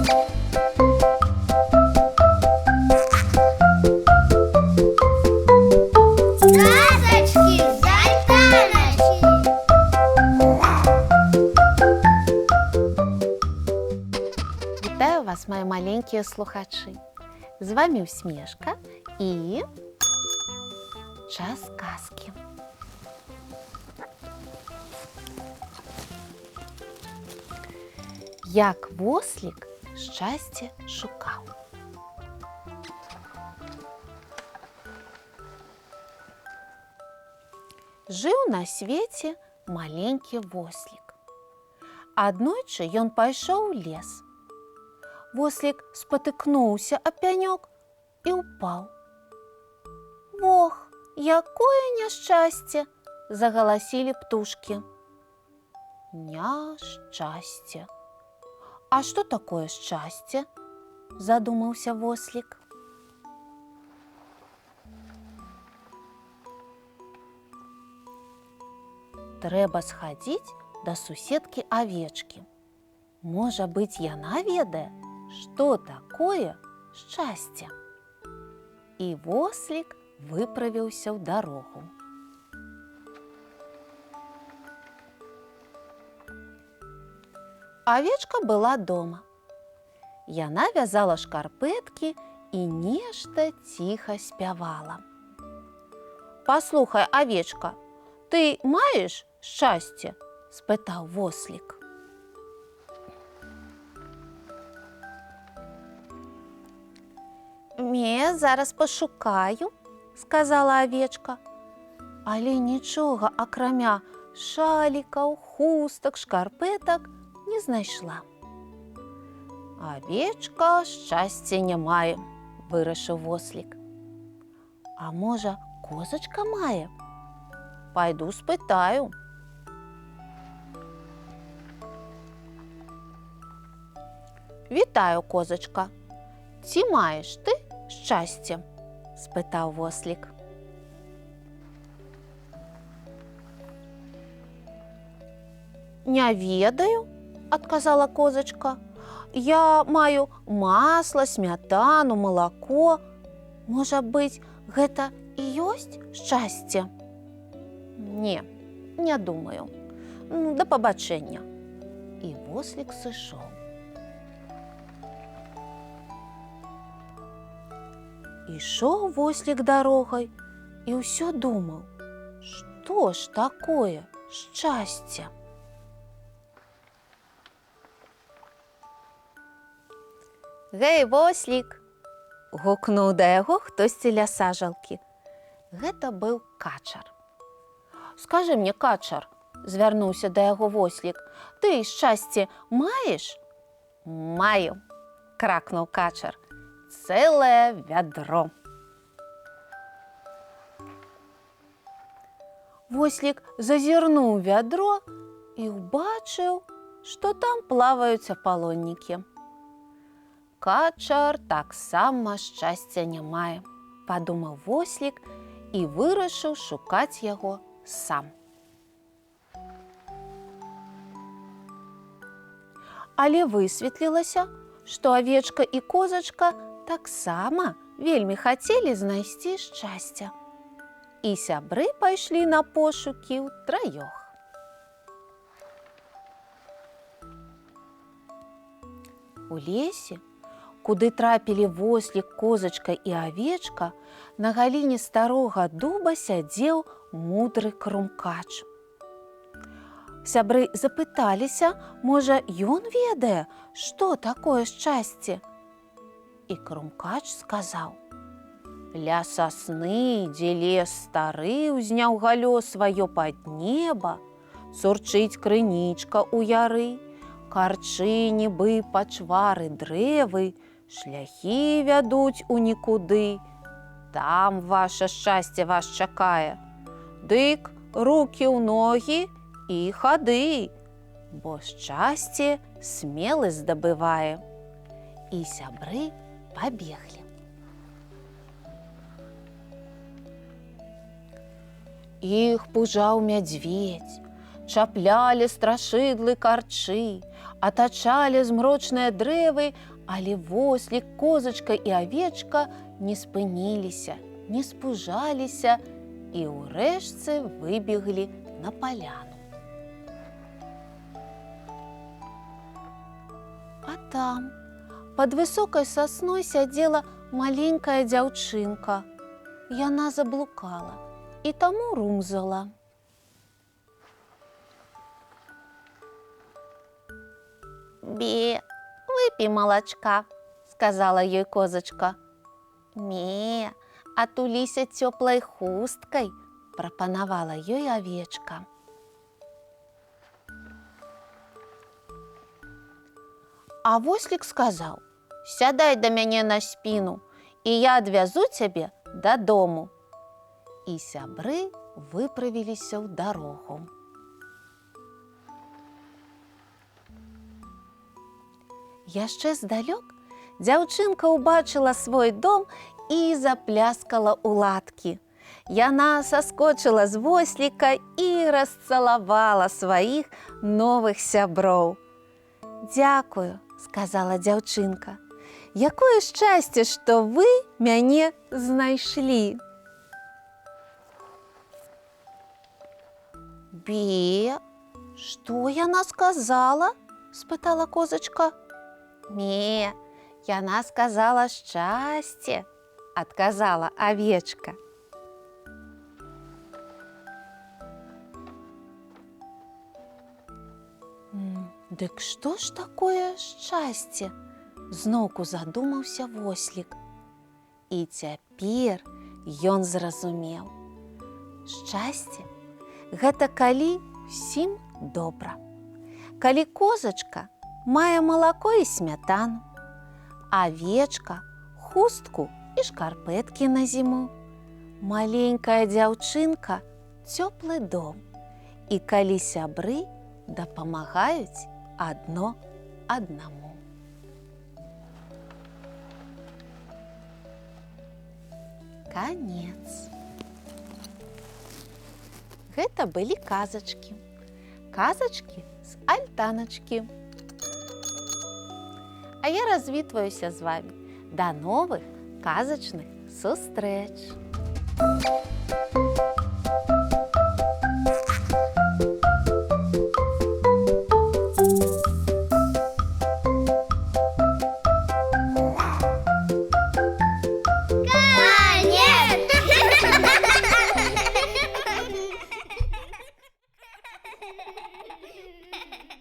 Сказочки з Альтаночки. Вітаю вас, мої маленькі слухачі. З вами Усмішка і час казки. Як вослік щастя шукав. Жыў на свеце маленькі вослік. Аднойчы ён пайшоў у лес. Вослік спатыкнуўся аб пянёк і ўпаў. «Ох, якое няшчасце!» – загаласілі птушкі. «Няшчасце. А што такое шчасце?» – задумаўся вослік. Трэба схадзіць да суседкі авечкі. Можа быць, яна ведае, што такое шчасце. І вослік выправіўся ў дарогу. Авечка была дома. Яна вязала шкарпэткі і нешта ціха спявала. «Паслухай, авечка, ты маеш шчасце?» – спытаў вослік. «Ме, зараз пашукаю», – сказала авечка. Але нічога, акрамя шалікаў, хустак, шкарпэтак, не знайшла. «Авечка шчасця не мае», – вырашыў вослік. «А можа, козачка мае? Пайду спытаю». «Вітаю, козачка. Ці маеш ты шчасце?» – спытаў вослік. «Не ведаю», – адказала козачка. «Я маю масла, смятану, малако. Можа быць, гэта і ёсць шчасце?» «Не, не думаю. Да пабачэння». І вослік сышоў. Ішоў вослік дарогай і ўсё думаў, што ж такое шчасце? «Гэй, вослік!» – гукнуў да яго хтосьці ля сажалкі. Гэта быў качар. «Скажы мне, качар», – звярнуўся да яго вослік, – «ты шчасце маеш?» «Маю», – кракнуў качар, – «цэлае вядро». Вослік зазірнуў вядро і ўбачыў, што там плаваюць апалоннікі. «Качар таксама шчасця не мае», – падумаў вослік і вырашыў шукаць яго сам. Але высветлілася, што авечка і козачка таксама вельмі хацелі знайсці шчасця. І сябры пайшлі на пошукі ўтраёх. У лесе, куды трапілі вослік, козачка і авечка, на галіне старога дуба сядзеў мудры крумкач. Сябры запыталіся, можа, ён ведае, што такое шчасце? І крумкач сказаў: «Ля сасны, дзе лес стары ўзняў галлё сваё пад неба, цурчыць крынічка ў яры, карчы нібы пачвары дрэвы, шляхі вядуць у нікуды. Там ваша шчасце вас чакае. Дык рукі ў ногі і хады, бо шчасце смеласць здабывае». І сябры пабеглі. Іх пужаў мядзведзь, чаплялі страшыдлы карчы, атачалі змрочныя дрэвы, але вослік, козачка і авечка не спыніліся, не спужаліся і ўрэшце выбеглі на паляну. А там, пад высокай сасной сядзела маленькая дзяўчынка. Яна заблукала і таму румзала. «Бе, выпей малачка», – сказала ёй козачка. «Не, атуліся цёплай хусткай», – прапанавала ёй авечка. А вослік сказаў: «Сядай да мяне на спіну, і я адвязу цябе дадому». І сябры выправіліся ў дарогу. Яшчэ здалёк дзяўчынка ўбачыла свой дом і запляскала ў ладкі. Яна саскочыла з восліка і расцалавала сваіх новых сяброў. «Дзякую», – сказала дзяўчынка. «Якое шчасце, што вы мяне знайшлі!» «Бе, што яна сказала?» – спытала козачка. «Не, яна сказала шчасце», – адказала авечка. «Дык што ж такое шчасце?» – зноўку задумаўся вослік. І цяпер ён зразумеў. Шчасце – гэта калі ўсім добра. Калі козачка мае малако і смятану, авечка – хустку і шкарпэткі на зіму, маленькая дзяўчынка – цёплы дом, і калі сябры дапамагаюць адно аднаму. Канец. Гэта былі казачкі. Казачкі з альтаначкі. А я развітваюся з вами. Да новых казачных сустрэч!